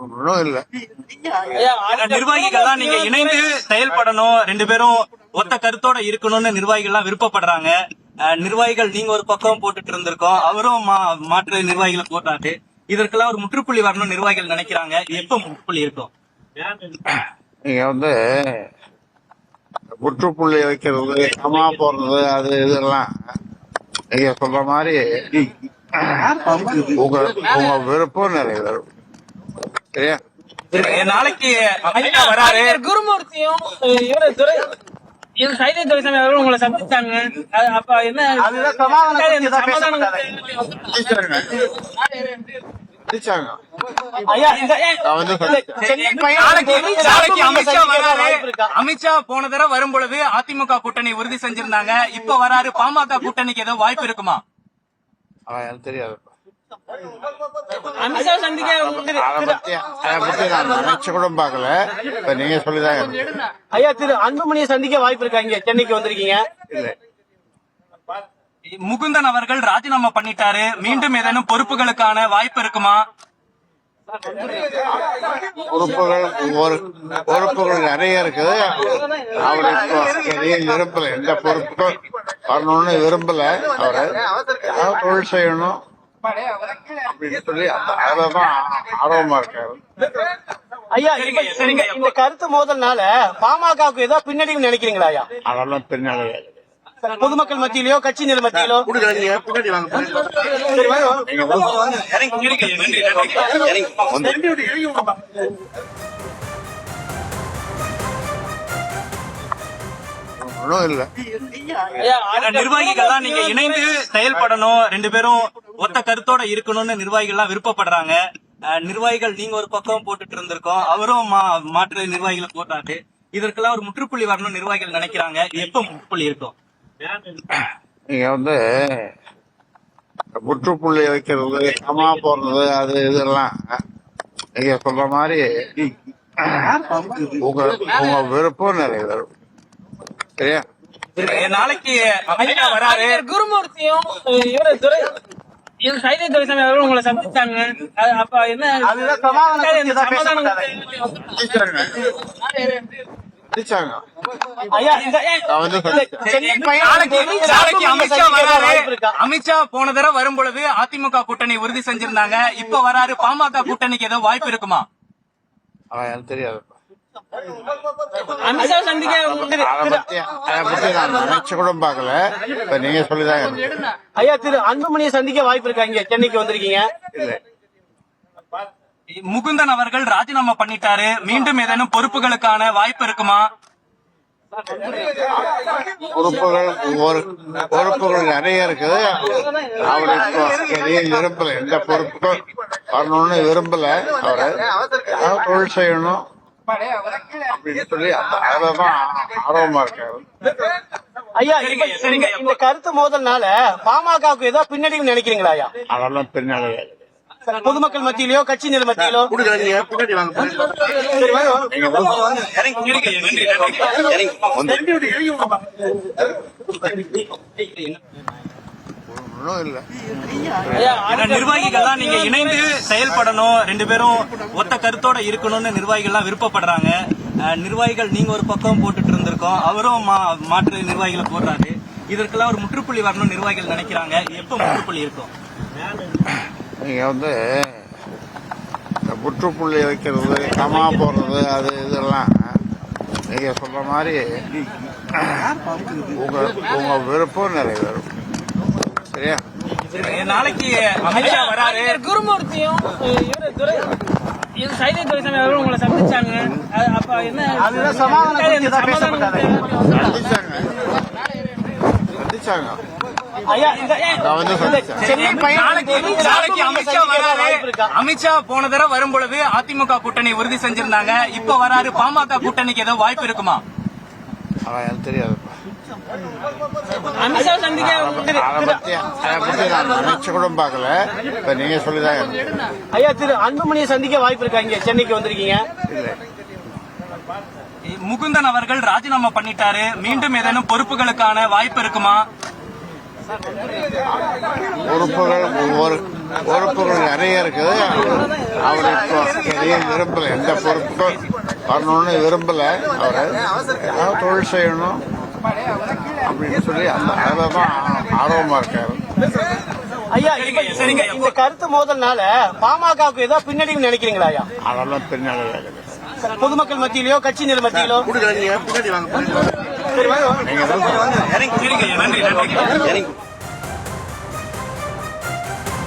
ஒன்றும் இல்ல. நிர்வாகிகள்லாம் நீங்க இணைந்து செயல்படணும், ரெண்டு பேரும் ஒத்த கருத்தோட இருக்கணும்னு நிர்வாகிகள்லாம் விருப்பப்படுறாங்க. நிர்வாகிகள் நீங்க ஒரு பக்கம் போட்டுட்டு இருந்திருக்கோம், அவரும் மாற்று நிர்வாகிகளை போட்டாரு. இதற்கெல்லாம் ஒரு முற்றுப்புள்ளி வரணும் நிர்வாகிகள் நினைக்கிறாங்க. எப்ப முற்றுப்புள்ளி இருக்கும்? நீங்க முற்றுப்புள்ளி வைக்கிறது, சமா போடுறது, அது இதெல்லாம் நீங்க சொல்ற மாதிரி உங்க விருப்பம் நிறைவேறும். சரியா? நாளைக்கு அமித்ஷா வராரு. குருமூர்த்தியும் சைதை துரைசாமி அவர்கள் உங்களை சந்திச்சாங்க. அப்ப என்ன சமாதானம் அமித்ஷா போன தடவை வரும் பொழுது அதிமுக கூட்டணி உறுதி செஞ்சிருந்தாங்க. இப்ப வராரு, பாமக கூட்டணிக்கு ஏதோ வாய்ப்பு இருக்குமா? எனக்கு தெரியாது. அமித்ஷா சந்திக்க நினைச்சு கூட பாக்கல. இப்ப நீங்க சொல்லிதான். ஐயா, திரு அன்புமணியை சந்திக்க வாய்ப்பு இருக்கா? இங்க சென்னைக்கு வந்திருக்கீங்க. முகுந்தன் அவர்கள் ராஜினாமா பண்ணிட்டாரு, மீண்டும் ஏதேனும் பொறுப்புகளுக்கான வாய்ப்பு இருக்குமா? பொறுப்புகள் நிறைய இருக்குது. அவரு விரும்பல, எந்த பொறுப்புக்கும் வரணும்னு விரும்பல. அவரு தொழில் செய்யணும் அப்படின்னு சொல்லி அதுலதான் ஆர்வமா இருக்காரு. ஐயா, இந்த கருத்து மோதல்னால பாமகவுக்கு ஏதோ பின்னடைவு நினைக்கிறீங்களா? ஐயா, அதெல்லாம் பின்னாடி பொதுமக்கள் மத்தியிலோ கட்சியினர் மத்தியிலோ ஒன்றும் இல்ல. நிர்வாகிகள்லாம் நீங்க இணைந்து செயல்படணும், ரெண்டு பேரும் ஒத்த கருத்தோட இருக்கணும்னு நிர்வாகிகள்லாம் விருப்பப்படுறாங்க. நிர்வாகிகள் நீங்க ஒரு பக்கம் போட்டுட்டு இருந்திருக்கோம், அவரும் மாற்று நிர்வாகிகளை போட்டாரு. இதற்கெல்லாம் ஒரு முற்றுப்புள்ளி வரணும் நிர்வாகிகள் நினைக்கிறாங்க. எப்ப முற்றுப்புள்ளி இருக்கும்? நீங்க முற்றுப்புள்ளி வைக்கிறது, சமா போடுறது, அது இதெல்லாம் நீங்க சொல்ற மாதிரி உங்க விருப்பம் நிறைவேறும். சரியா? நாளைக்கு அமித்ஷா வராரு. குருமூர்த்தியும் சைதை துரைசாமி அவர்கள் உங்களை சந்திச்சாங்க. அப்ப என்ன சமாதானம் அமித்ஷா போன தடவை வரும் பொழுது அதிமுக கூட்டணி உறுதி செஞ்சிருந்தாங்க. இப்ப வராரு, பாமக கூட்டணிக்கு ஏதோ வாய்ப்பு இருக்குமா? எனக்கு தெரியாது. அமித்ஷா சந்திக்க நினைச்சு கூட பாக்கல. இப்ப நீங்க சொல்லிதான். ஐயா, திரு அன்புமணியை சந்திக்க வாய்ப்பு இருக்கா? இங்க சென்னைக்கு வந்திருக்கீங்க. முகுந்தன் அவர்கள் ராஜினாமா பண்ணிட்டாரு, மீண்டும் ஏதேனும் பொறுப்புகளுக்கான வாய்ப்பு இருக்குமா? பொறுப்புகள் நிறைய இருக்குது. அவரு விரும்பல, எந்த பொறுப்புக்கும் வரணும்னு விரும்பல. அவரு தொழில் செய்யணும் அப்படின்னு சொல்லி அதுலதான் ஆர்வமா இருக்காரு. ஐயா, இந்த கருத்து மோதல்னால பாமகவுக்கு ஏதோ பின்னடைவு நினைக்கிறீங்களா? ஐயா, அதெல்லாம் பின்னாடி பொதுமக்கள் மத்தியிலோ கட்சியினர் மத்தியிலோ நிர்வாகிகள்லாம் நீங்க இணைந்து செயல்படணும், ரெண்டு பேரும் ஒத்த கருத்தோட இருக்கணும்னு நிர்வாகிகள்லாம் விருப்பப்படுறாங்க. நிர்வாகிகள் நீங்க ஒரு பக்கம் போட்டுட்டு இருந்திருக்கோம், அவரும் மாற்று நிர்வாகிகளை போடுறாரு. இதற்கெல்லாம் ஒரு முற்றுப்புள்ளி வரணும் நிர்வாகிகள் நினைக்கிறாங்க. எப்ப முற்றுப்புள்ளி இருக்கும்? நீங்க முற்றுப்புள்ளி வைக்கிறது, சமா போடுறது, அது இதெல்லாம் நீங்க சொல்ற மாதிரி உங்க விருப்பம் நிறைவேறும். சரியா? நாளைக்கு அமித்ஷா வராரு. குருமூர்த்தியும் சைதை துரைசாமி அவர்கள் உங்களை சந்திச்சாங்க. அப்ப என்ன சமாதானம் அமித்ஷா போன தடவை வரும் பொழுது அதிமுக கூட்டணி உறுதி செஞ்சிருந்தாங்க. இப்ப வராரு, பாமக கூட்டணிக்கு ஏதோ வாய்ப்பு இருக்குமா? எனக்கு தெரியாது. அமித்ஷா சந்திக்க நினைச்சு கூட பாக்கல. இப்ப நீங்க சொல்லிதான். ஐயா, திரு அன்புமணியை சந்திக்க வாய்ப்பு இருக்கா? இங்க சென்னைக்கு வந்திருக்கீங்க. முகுந்தன் அவர்கள் ராஜினாமா பண்ணிட்டாரு, மீண்டும் ஏதேனும் பொறுப்புகளுக்கான வாய்ப்பு இருக்குமா? பொறுப்புகள் நிறைய இருக்குது. அவர் இப்போ எதையும் விரும்பல, எந்த பொறுப்பும் வரணும்னு விரும்பல. அவர் ஏதாவது தொழில் செய்யணும் அப்படின்னு சொல்லி அதில் தான் ஆர்வமா இருக்காரு. ஐயா இப்ப இந்த கருத்து மோதல்னால பாமகவுக்கு ஏதோ பின்னடைவு நினைக்கிறீங்களா ஐயா? அதெல்லாம் பின்னாடி பொதுமக்கள் மத்தியிலயோ கட்சியினர் மத்தியிலோ? நீங்க தான் நன்றி.